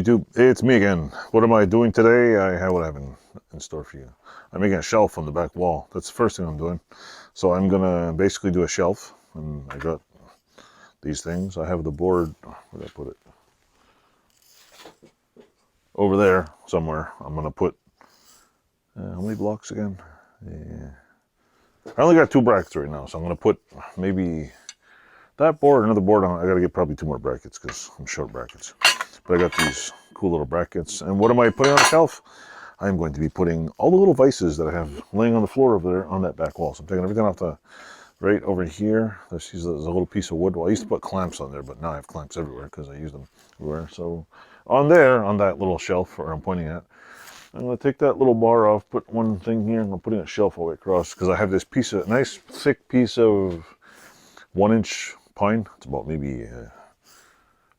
YouTube, it's me again. What am I doing today? What I have in store for you. I'm making a shelf on the back wall. That's the first thing I'm doing. So I'm gonna basically do a shelf, and I got these things. I have the board. Where did I put it? Over there somewhere. I'm gonna put how many blocks again? Yeah. I only got 2 brackets right now, so I'm gonna put maybe that board, another board on. I gotta get probably 2 more brackets because I'm short brackets. But I got these cool little brackets. And what am I putting on the shelf? I'm going to be putting all the little vices that I have laying on the floor over there on that back wall. So I'm taking everything off the right over here. There's a little piece of wood. Well, I used to put clamps on there, but now I have clamps everywhere because I use them everywhere. So on there, on that little shelf where I'm pointing at, I'm going to take that little bar off, put one thing here, and I'm putting a shelf all the way across because I have this piece of, nice thick piece of 1-inch pine. It's about maybe,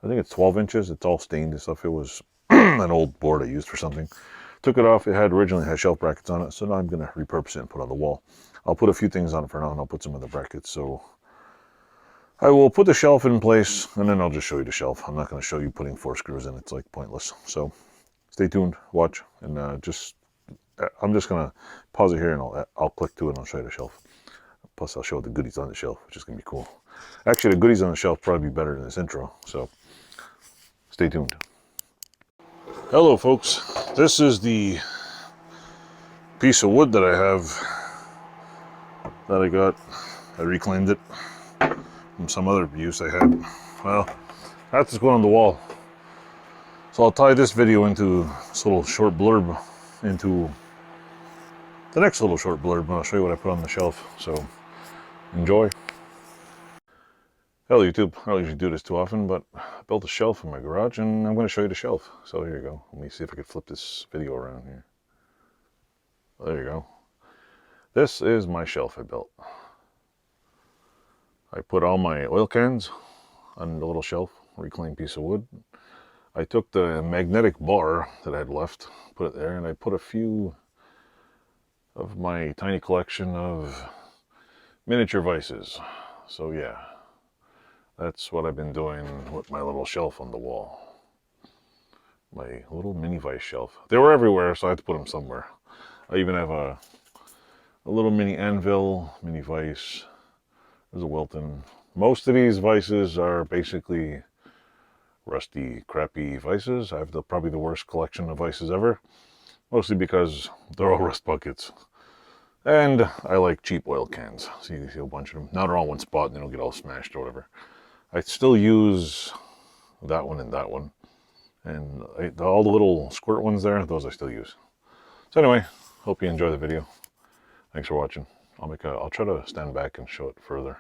I think it's 12 inches. It's all stained and stuff. It was an old board I used for something. Took it off. It had originally had shelf brackets on it, so now I'm going to repurpose it and put it on the wall. I'll put a few things on it for now, and I'll put some of the brackets. So I will put the shelf in place, and then I'll just show you the shelf. I'm not going to show you putting 4 screws in. It's like pointless. So stay tuned, watch, and I'm just going to pause it here, and I'll click to it, and I'll show you the shelf. Plus, I'll show the goodies on the shelf, which is going to be cool. Actually, the goodies on the shelf probably be better than this intro, so stay tuned. Hello, folks. This is the piece of wood that I have that I got. I reclaimed it from some other use I had. Well, that's just going on the wall. So I'll tie this video into this little short blurb into the next little short blurb, and I'll show you what I put on the shelf. So enjoy. Hello, YouTube. I don't usually do this too often, but I built a shelf in my garage, and I'm going to show you the shelf. So here you go. Let me see if I can flip this video around here. There you go. This is my shelf I built. I put all my oil cans on the little shelf, reclaimed piece of wood. I took the magnetic bar that I had left, put it there, and I put a few of my tiny collection of miniature vices. So yeah. That's what I've been doing with my little shelf on the wall. My little mini vice shelf. They were everywhere, so I had to put them somewhere. I even have a little mini anvil, mini vice. There's a Wilton. Most of these vices are basically rusty, crappy vices. I have probably the worst collection of vices ever. Mostly because they're all rust buckets. And I like cheap oil cans. So you see a bunch of them. Now they're all in one spot and they don't get all smashed or whatever. I still use that one and that one. And all the little squirt ones there, those I still use. So anyway, hope you enjoy the video. Thanks for watching. I'll try to stand back and show it further.